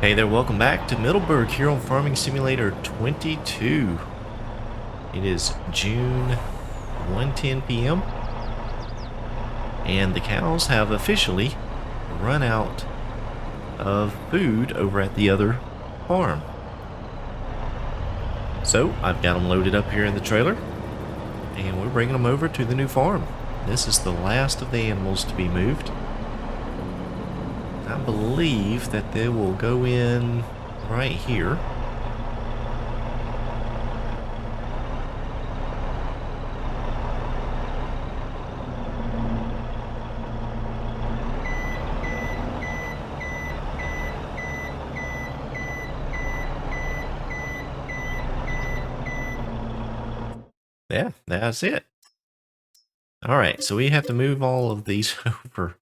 Hey there, welcome back to Middleburgh here on Farming Simulator 22. It is June 1:10 p.m. and the cows have officially run out of food over at the other farm. So I've got them loaded up here in the trailer and we're bringing them over to the new farm. This is the last of the animals to be moved. I believe that they will go in right here. Yeah, that's it. All right, so we have to move all of these over.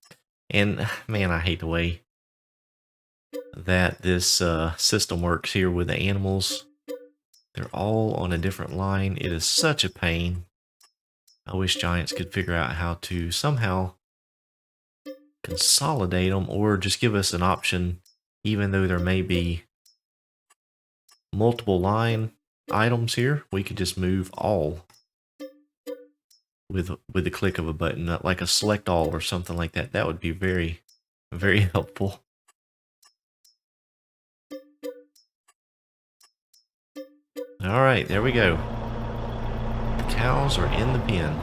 And man, I hate the way that this system works here with the animals. They're all on a different line. It is such a pain. I wish Giants could figure out how to somehow consolidate them or just give us an option, even though there may be multiple line items here, we could just move all with the click of a button, like a select all or something like that. That would be very, very helpful. All right, there we go. The cows are in the pen.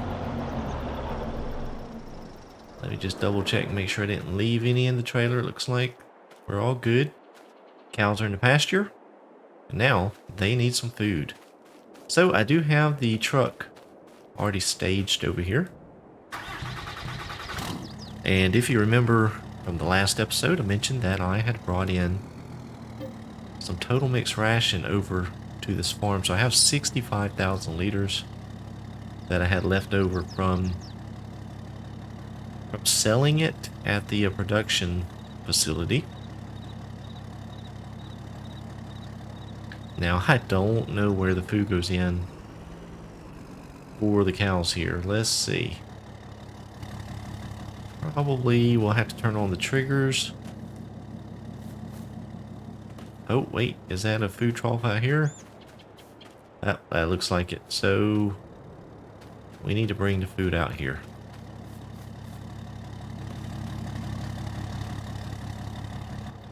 Let me just double check and make sure I didn't leave any in the trailer. It looks like we're all good. Cows are in the pasture. And now they need some food. So I do have the truck already staged over here. And if you remember from the last episode, I mentioned that I had brought in some total mixed ration over to this farm. So I have 65,000 liters that I had left over from selling it at the production facility. Now I don't know where the food goes in for the cows here. Let's see. Probably we'll have to turn on the triggers. Oh, wait, is that a food trough out here? That looks like it. So we need to bring the food out here.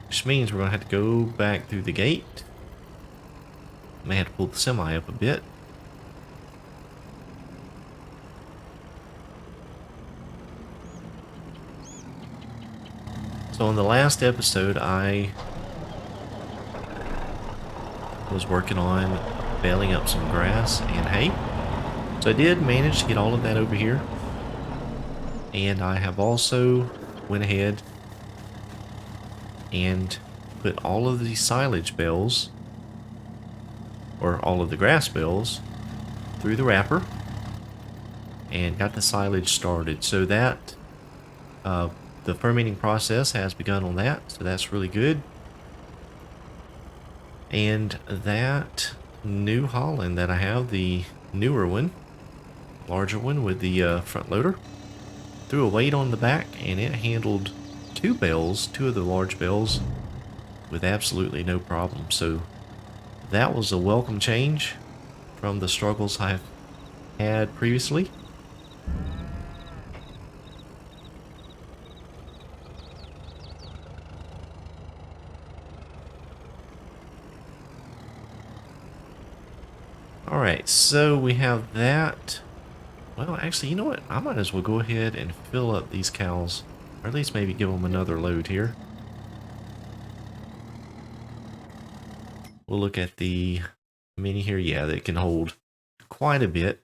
Which means we're going to have to go back through the gate. May have to pull the semi up a bit. So in the last episode, I was working on baling up some grass and hay. So I did manage to get all of that over here. And I have also went ahead and put all of the silage bales, or all of the grass bales, through the wrapper and got the silage started. So that the fermenting process has begun on that, so that's really good. And that New Holland that I have, the newer one, larger one with the front loader, threw a weight on the back and it handled two of the large bales with absolutely no problem. So that was a welcome change from the struggles I've had previously. Alright, so we have that. Well, actually, you know what? I might as well go ahead and fill up these cows, or at least maybe give them another load here. We'll look at the mini here. Yeah, they can hold quite a bit.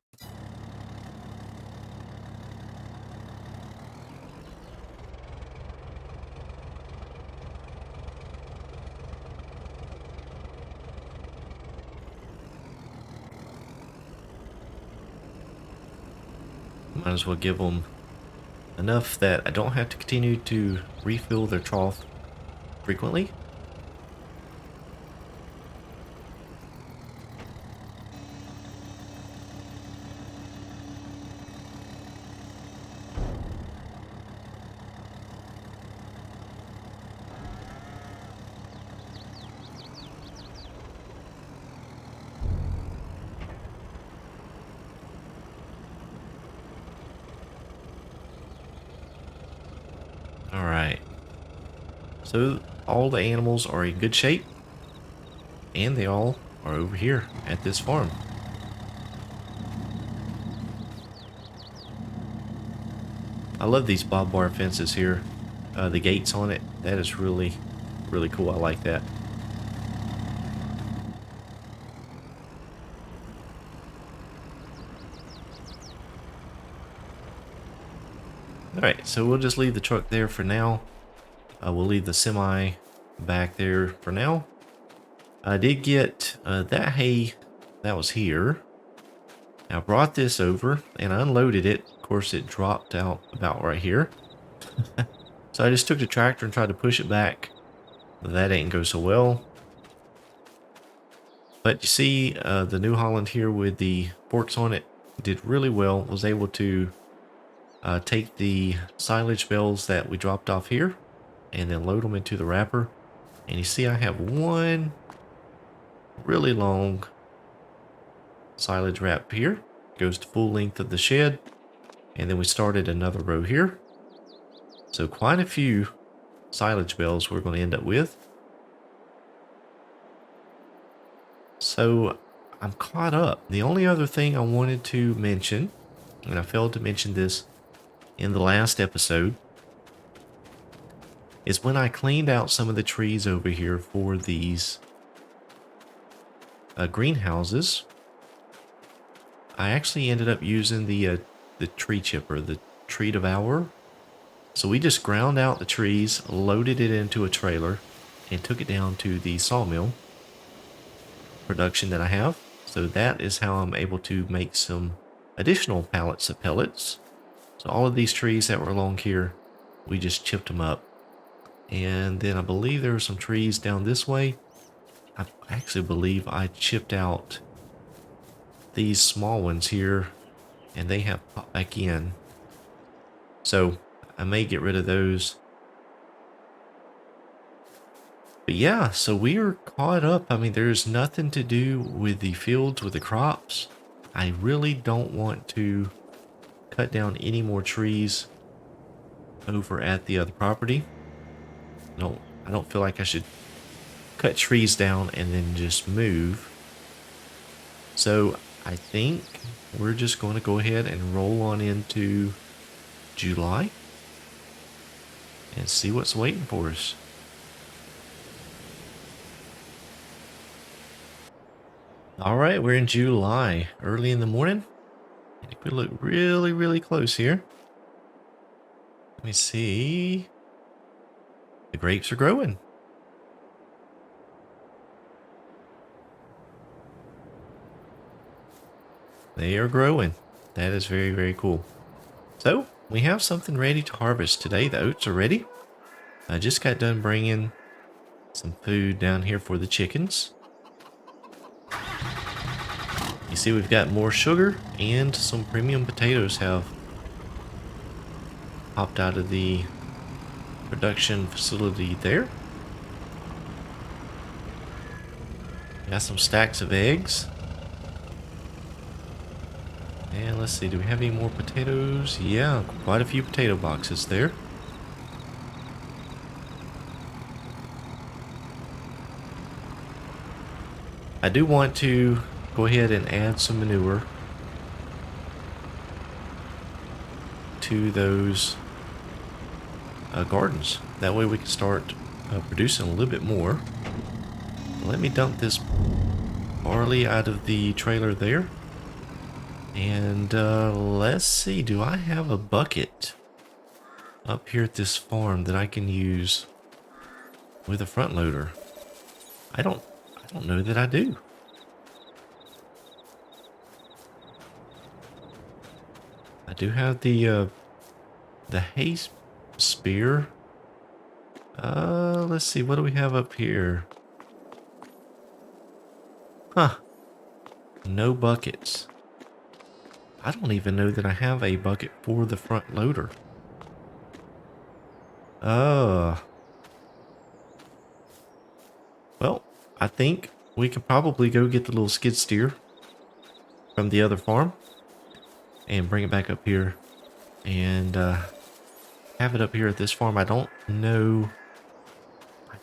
Might as well give them enough that I don't have to continue to refill their trough frequently. So all the animals are in good shape, and they all are over here at this farm. I love these barbed wire fences here. The gates on it, that is really, really cool. I like that. Alright, so we'll just leave the truck there for now. We'll leave the semi back there for now. I did get that hay that was here. I brought this over and I unloaded it. Of course, it dropped out about right here. So I just took the tractor and tried to push it back. That didn't go so well. But you see the New Holland here with the forks on it did really well. Was able to take the silage bales that we dropped off here and then load them into the wrapper. And you see I have one really long silage wrap here. Goes to full length of the shed. And then we started another row here. So quite a few silage bales we're going to end up with. So I'm caught up. The only other thing I wanted to mention, and I failed to mention this in the last episode, is when I cleaned out some of the trees over here for these greenhouses, I actually ended up using the tree chipper, the tree devour. So we just ground out the trees, loaded it into a trailer, and took it down to the sawmill production that I have. So that is how I'm able to make some additional pallets of pellets. So all of these trees that were along here, we just chipped them up. And then I believe there were some trees down this way. I actually believe I chipped out these small ones here, and they have popped back in. So I may get rid of those. But yeah, so we are caught up. I mean, there's nothing to do with the fields, with the crops. I really don't want to cut down any more trees over at the other property. No, I don't feel like I should cut trees down and then just move. So I think we're just going to go ahead and roll on into July and see what's waiting for us. All right, we're in July, early in the morning. And if we look really, really close here, let me see. The grapes are growing. They are growing. That is very, very cool. So we have something ready to harvest today. The oats are ready. I just got done bringing some food down here for the chickens. You see we've got more sugar and some premium potatoes have popped out of the production facility there. Got some stacks of eggs. And let's see, do we have any more potatoes? Yeah, quite a few potato boxes there. I do want to go ahead and add some manure to those gardens. That way we can start producing a little bit more. Let me dump this barley out of the trailer there. And let's see, do I have a bucket up here at this farm that I can use with a front loader? I don't know that I do. I do have the hay spear. Let's see, what do we have up here? Huh. No buckets. I don't even know that I have a bucket for the front loader. Well, I think we could probably go get the little skid steer from the other farm and bring it back up here and have it up here at this farm. I don't know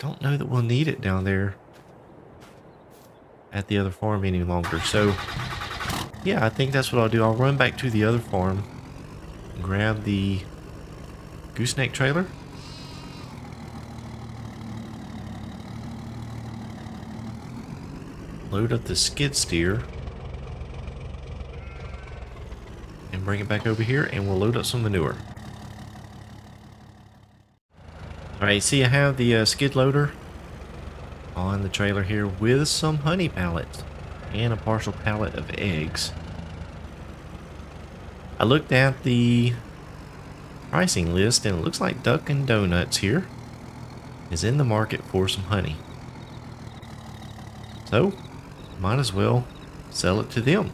don't know that we'll need it down there at the other farm any longer. So yeah, I think that's what I'll do. I'll run back to the other farm, grab the gooseneck trailer, load up the skid steer, and bring it back over here, and we'll load up some manure. Alright, see I have the skid loader on the trailer here with some honey pallets and a partial pallet of eggs. I looked at the pricing list and it looks like Dunkin' Donuts here is in the market for some honey. So, might as well sell it to them.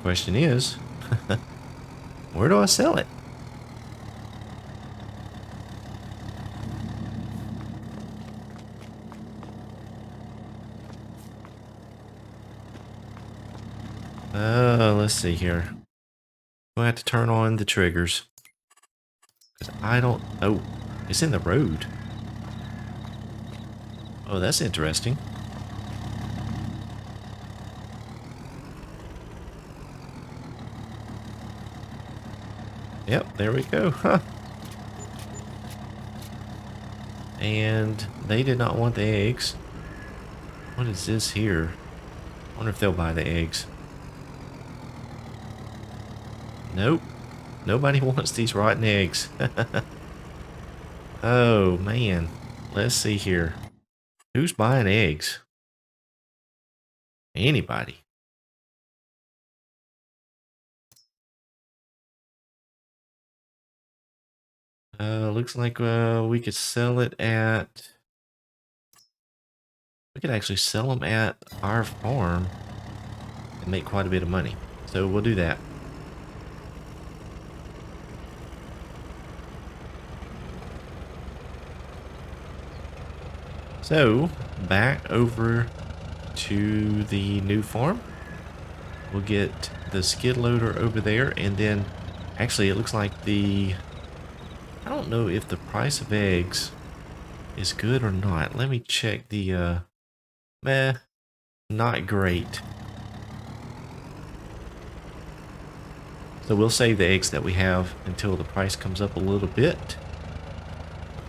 Question is, where do I sell it? Let's see here. I have to turn on the triggers. Because I don't... Oh, it's in the road. Oh, that's interesting. Yep, there we go. Huh. And they did not want the eggs. What is this here? I wonder if they'll buy the eggs. Nope. Nobody wants these rotten eggs. Oh, man. Let's see here. Who's buying eggs? Anybody. Looks like we could sell it at... We could actually sell them at our farm and make quite a bit of money. So we'll do that. So, back over to the new farm. We'll get the skid loader over there, and then actually it looks like the... I don't know if the price of eggs is good or not. Let me check the not great. So we'll save the eggs that we have until the price comes up a little bit.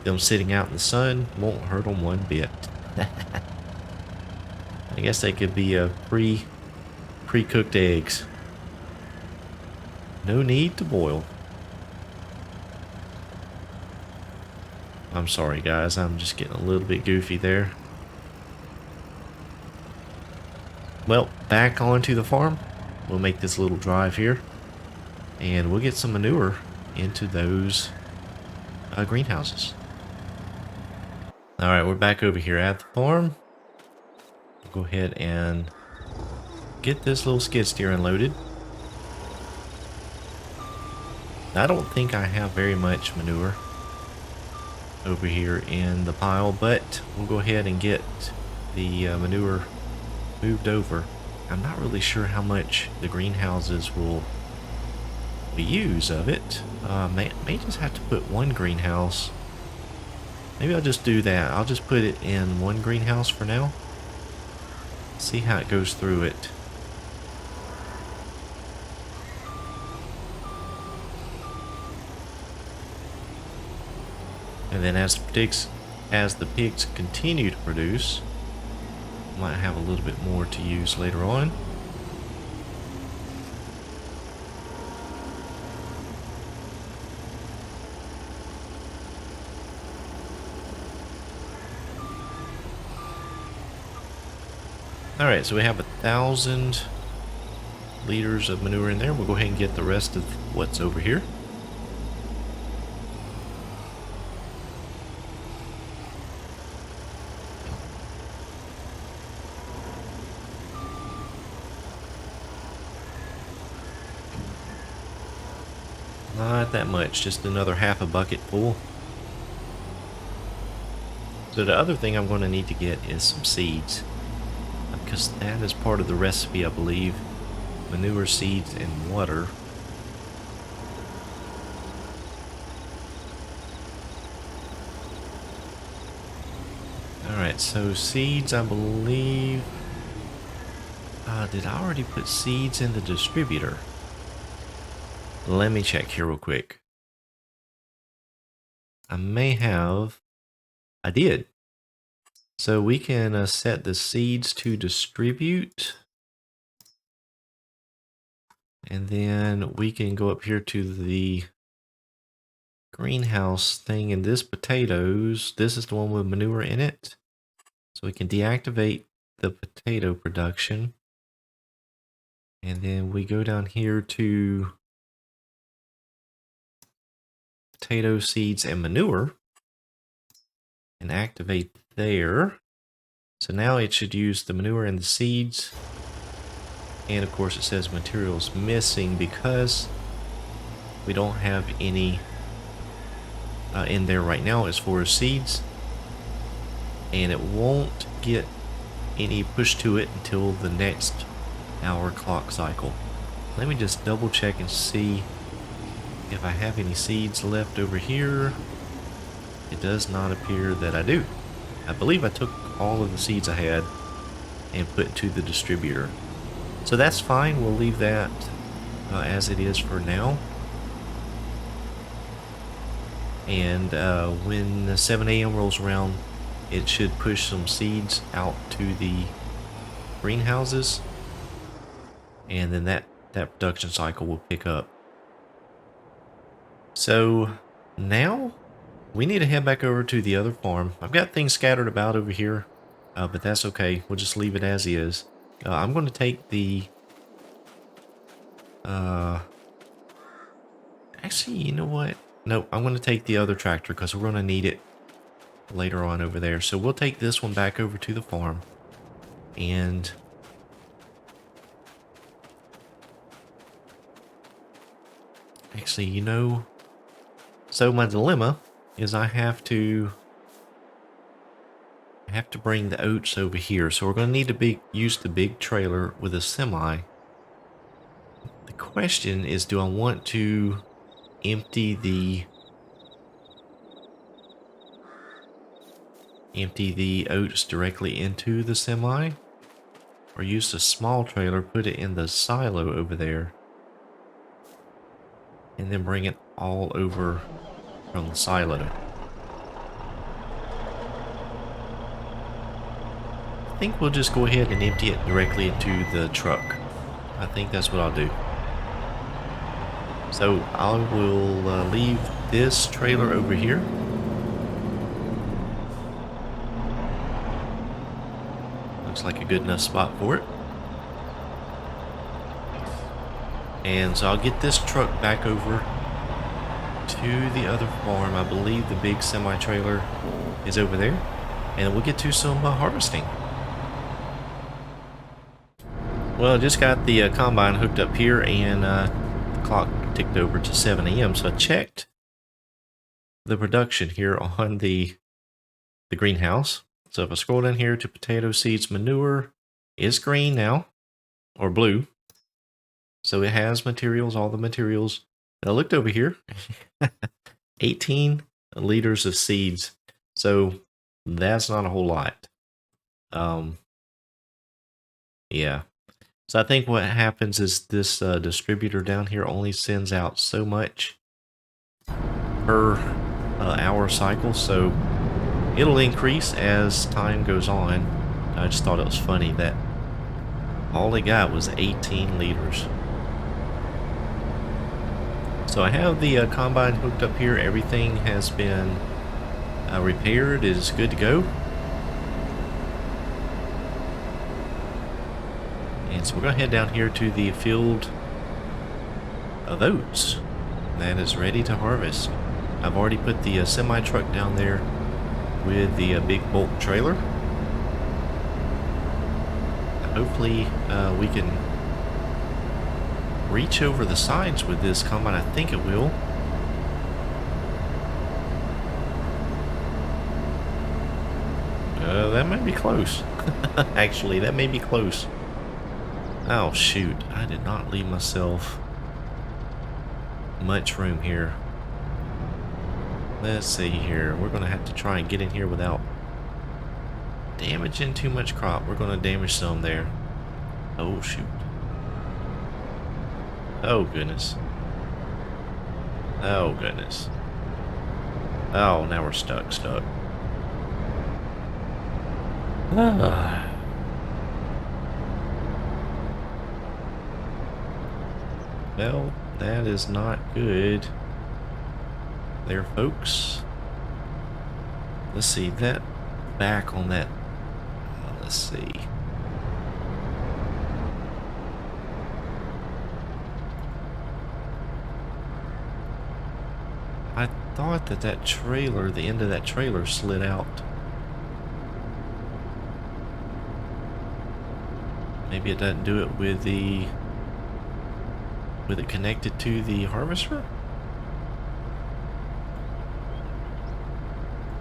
Them sitting out in the sun won't hurt them one bit. I guess they could be pre-cooked eggs. No need to boil. I'm sorry guys, I'm just getting a little bit goofy there. Well, back onto the farm. We'll make this little drive here. And we'll get some manure into those greenhouses. Alright, we're back over here at the farm. We'll go ahead and get this little skid steer unloaded. I don't think I have very much manure over here in the pile, but we'll go ahead and get the manure moved over. I'm not really sure how much the greenhouses will use of it. May just have to put one greenhouse. Maybe I'll just do that. I'll just put it in one greenhouse for now. See how it goes through it. And then as the pigs continue to produce, might have a little bit more to use later on. Alright, so we have 1,000 liters of manure in there. We'll go ahead and get the rest of what's over here. Not that much, just another half a bucket full. So the other thing I'm going to need to get is some seeds. I've because that is part of the recipe, I believe. Manure, seeds, and water. Alright, so seeds, I believe... did I already put seeds in the distributor? Let me check here real quick. I may have. I did. So we can set the seeds to distribute. And then we can go up here to the greenhouse thing, and this potatoes, this is the one with manure in it. So we can deactivate the potato production. And then we go down here to potato, seeds, and manure and activate there. So now it should use the manure and the seeds. And of course it says materials missing because we don't have any in there right now as far as seeds. And it won't get any push to it until the next hour clock cycle. Let me just double check and see if I have any seeds left over here. It does not appear that I do. I believe I took all of the seeds I had and put into the distributor. So that's fine. We'll leave that as it is for now. And when the 7 a.m. rolls around, it should push some seeds out to the greenhouses. And then that production cycle will pick up. So now we need to head back over to the other farm. I've got things scattered about over here, but that's okay. We'll just leave it as is. I'm going to take the... actually, you know what? No, I'm going to take the other tractor because we're going to need it later on over there. So we'll take this one back over to the farm. And... actually, you know... so my dilemma is I have to bring the oats over here. So we're going to need to use the big trailer with a semi. The question is, do I want to empty the oats directly into the semi, or use the small trailer, put it in the silo over there, and then bring it all over from the silo? I think we'll just go ahead and empty it directly into the truck. I think that's what I'll do. So I will leave this trailer over here. Looks like a good enough spot for it. And so I'll get this truck back over to the other farm. I believe the big semi-trailer is over there. And we'll get to some harvesting. Well, I just got the combine hooked up here, and the clock ticked over to 7 a.m. So I checked the production here on the greenhouse. So if I scroll down here to potato, seeds, manure, is green now, or blue. So it has materials, all the materials. I looked over here, 18 liters of seeds. So that's not a whole lot. Yeah. So I think what happens is this distributor down here only sends out so much per hour cycle. So it'll increase as time goes on. I just thought it was funny that all they got was 18 liters. So I have the combine hooked up here. Everything has been repaired. It is good to go. And so we're going to head down here to the field of oats that is ready to harvest. I've already put the semi-truck down there with the big bulk trailer. Hopefully we can reach over the sides with this combine. I think it will. That might be close. Actually, that may be close. Oh, shoot. I did not leave myself much room here. Let's see here. We're going to have to try and get in here without damaging too much crop. We're going to damage some there. Oh, shoot. Oh, goodness. Oh, goodness. Oh, now we're stuck. Well, that is not good there, folks. Let's see, that back on that, let's see. I thought that trailer, the end of that trailer slid out. Maybe it doesn't do it with it connected to the harvester?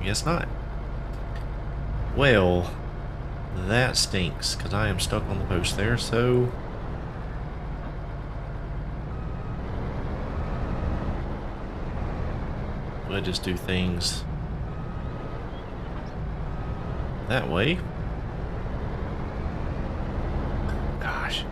Guess not. Well, that stinks, because I am stuck on the post there, so we'll just do things that way. Gosh.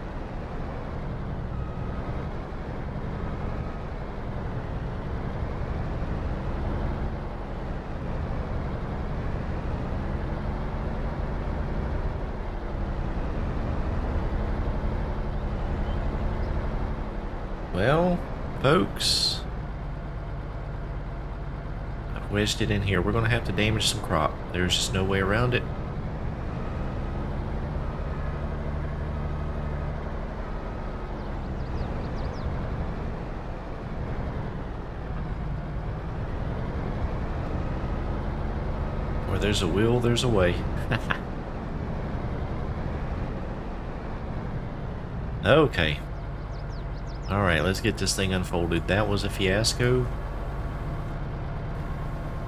Well, folks, I've wedged it in here. We're going to have to damage some crop. There's just no way around it. Where there's a will, there's a way. Okay. Alright, let's get this thing unfolded. That was a fiasco.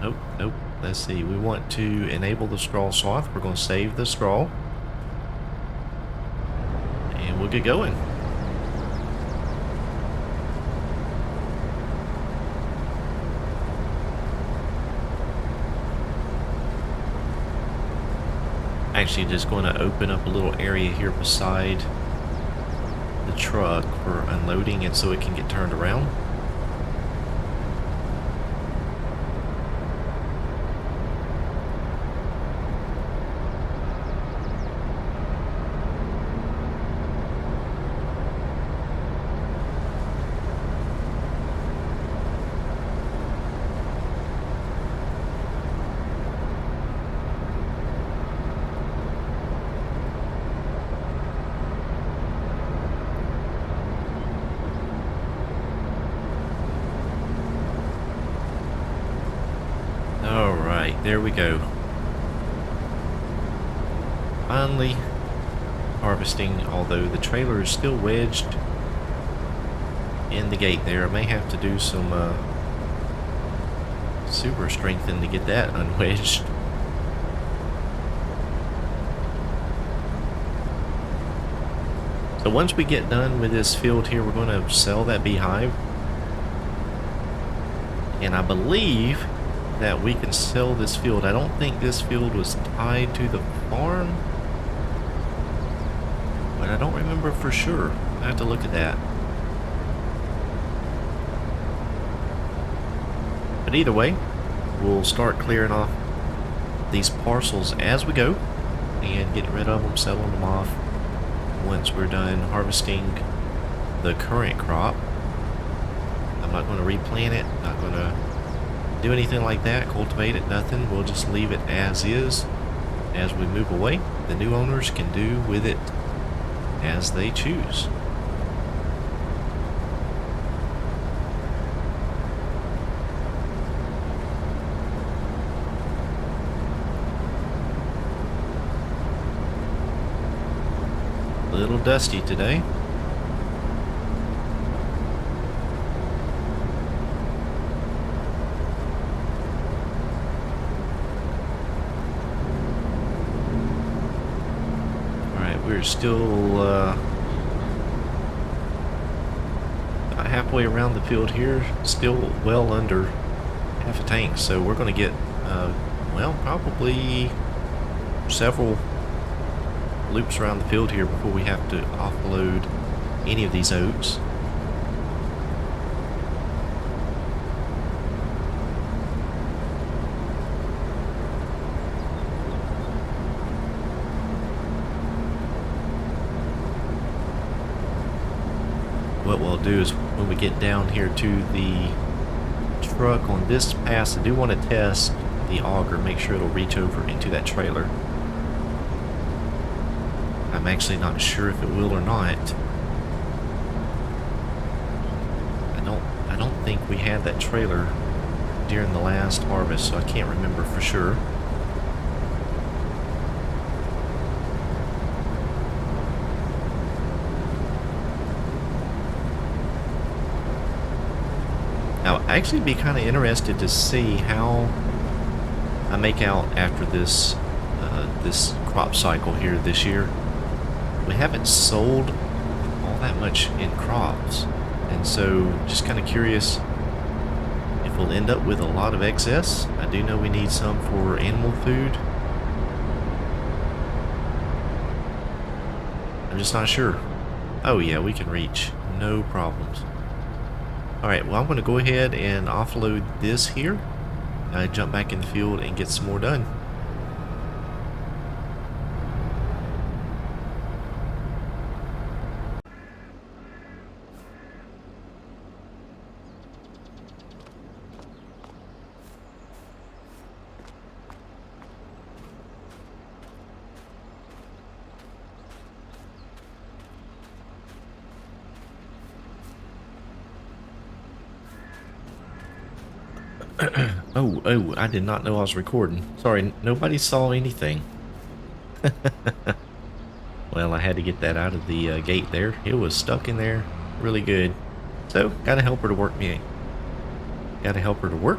Nope. Let's see. We want to enable the straw swath. We're going to save the straw. And we'll get going. Actually, just going to open up a little area here beside the truck for unloading it so it can get turned around. There we go. Finally harvesting, although the trailer is still wedged in the gate there. I may have to do some super strengthening to get that unwedged. So once we get done with this field here, we're going to sell that beehive. And I believe that we can sell this field. I don't think this field was tied to the farm, but I don't remember for sure. I have to look at that. But either way, we'll start clearing off these parcels as we go and getting rid of them, selling them off once we're done harvesting the current crop. I'm not going to replant it, not going to do anything like that, cultivate it, nothing. We'll just leave it as is. As we move away, the new owners can do with it as they choose. A little dusty today. we're still about halfway around the field here, still well under half a tank, so we're going to get, well, probably several loops around the field here before we have to offload any of these oats. What we'll do is when we get down here to the truck on this pass, I do want to test the auger, make sure it'll reach over into that trailer. I'm actually not sure if it will or not. I don't think we had that trailer during the last harvest, so I can't remember for sure. Now, I'd actually be kind of interested to see how I make out after this this crop cycle here this year. We haven't sold all that much in crops, and so just kind of curious if we'll end up with a lot of excess. I do know we need some for animal food. I'm just not sure. Oh yeah, we can reach, no problems. Alright, well, I'm going to go ahead and offload this here, jump back in the field and get some more done. Oh, I did not know I was recording. Sorry, nobody saw anything. Well, I had to get that out of the gate there. It was stuck in there really good. So, gotta help her to work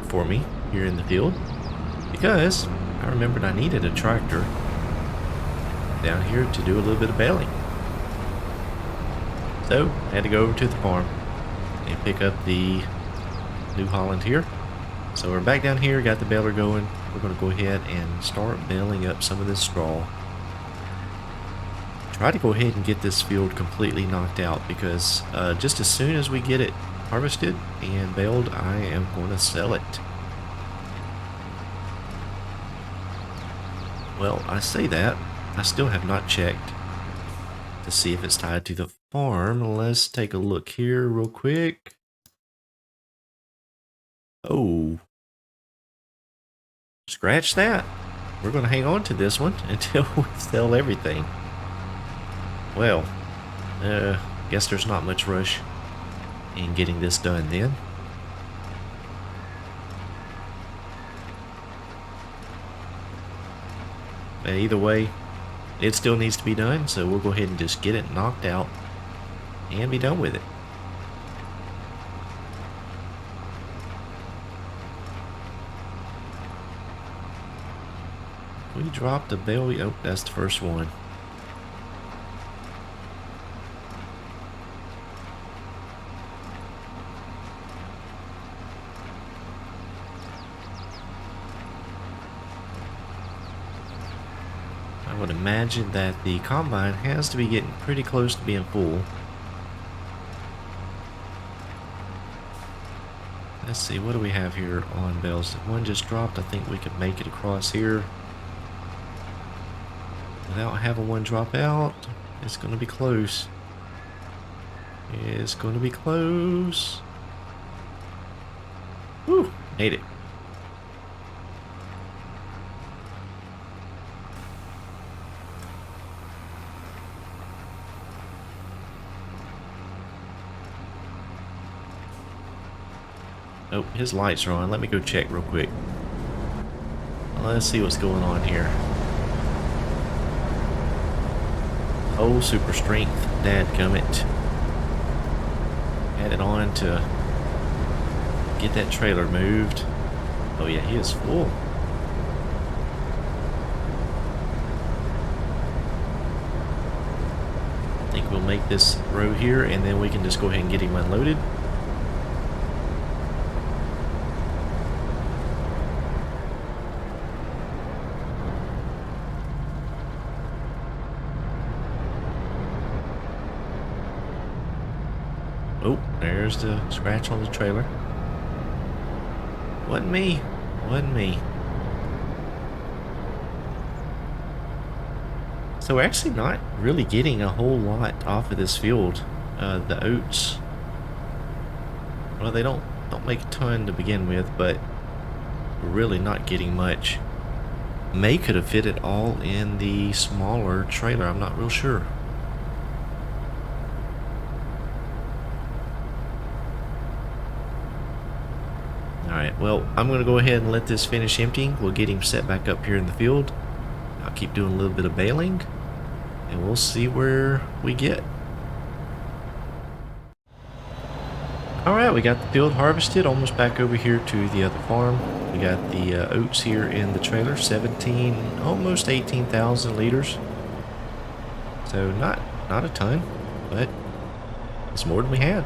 for me here in the field, because I remembered I needed a tractor down here to do a little bit of baling. So, I had to go over to the farm and pick up the New Holland here. So we're back down here, got the baler going. We're going to go ahead and start baling up some of this straw. Try to go ahead and get this field completely knocked out, because just as soon as we get it harvested and baled, I am going to sell it. Well, I say that, I still have not checked to see if it's tied to the farm. Let's take a look here real quick. Oh, scratch that. We're going to hang on to this one until we sell everything. Well, guess there's not much rush in getting this done then. But either way, it still needs to be done, so we'll go ahead and just get it knocked out and be done with it. We dropped the bale. Oh, that's the first one. I would imagine that the combine has to be getting pretty close to being full. Let's see, what do we have here on bales? One just dropped. I think we could make it across here without having one drop out. It's going to be close. It's going to be close. Whew, made it. Oh, his lights are on. Let me go check real quick. Let's see what's going on here. Oh, super strength, dadgummit. Had it on to get that trailer moved. Oh yeah, he is full. make this row here, and then we can just go ahead and get him unloaded. Oh, there's the scratch on the trailer. Wasn't me. Wasn't me. So we're actually not really getting a whole lot off of this field. The oats, well, they don't make a ton to begin with, but we're really not getting much. May could have fit it all in the smaller trailer. I'm not real sure. Alright, well, I'm going to go ahead and let this finish emptying. We'll get him set back up here in the field. I'll keep doing a little bit of baling, and we'll see where we get. Alright, we got the field harvested, almost back over here to the other farm. We got the oats here in the trailer, 17, almost 18,000 liters. So not a ton, but it's more than we had.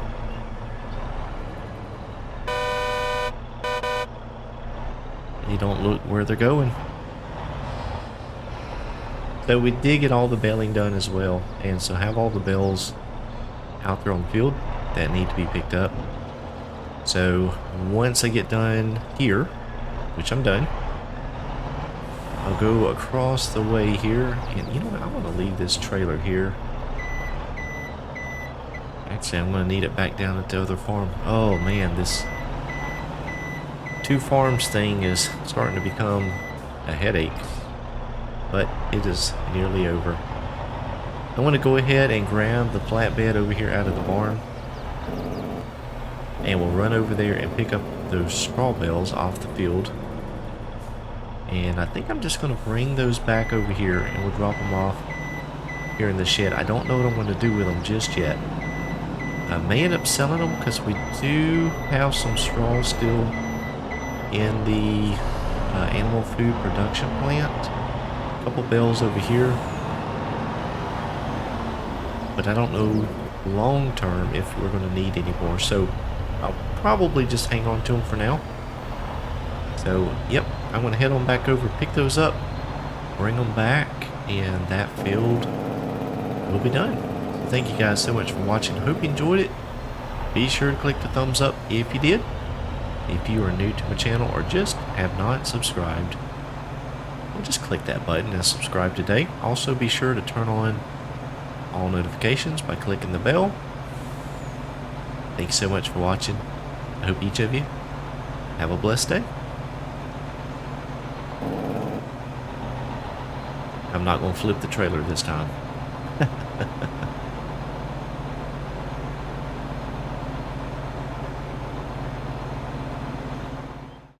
They don't look where they're going. So we did get all the baling done as well, and so have all the bales out there on the field that need to be picked up. So once I get done here, which I'm done, I'll go across the way here, and you know what, I want to leave this trailer here. Actually, I'm going to need it back down at the other farm. Oh man, this 2 farms thing is starting to become a headache, but it is nearly over. I want to go ahead and grab the flatbed over here out of the barn, and we'll run over there and pick up those straw bales off the field. And I think I'm just going to bring those back over here, and we'll drop them off here in the shed. I don't know what I'm going to do with them just yet. I may end up selling them because we do have some straw still in the animal food production plant. A couple bales over here, but I don't know long term if we're going to need any more, so I'll probably just hang on to them for now. So yep, I'm going to head on back over, pick those up, bring them back, and that field will be done. So thank you guys so much for watching. Hope you enjoyed it. Be sure to click the thumbs up if you did. If you are new to my channel or just have not subscribed, well, just click that button and subscribe today. Also, be sure to turn on all notifications by clicking the bell. Thanks so much for watching. I hope each of you have a blessed day. I'm not going to flip the trailer this time.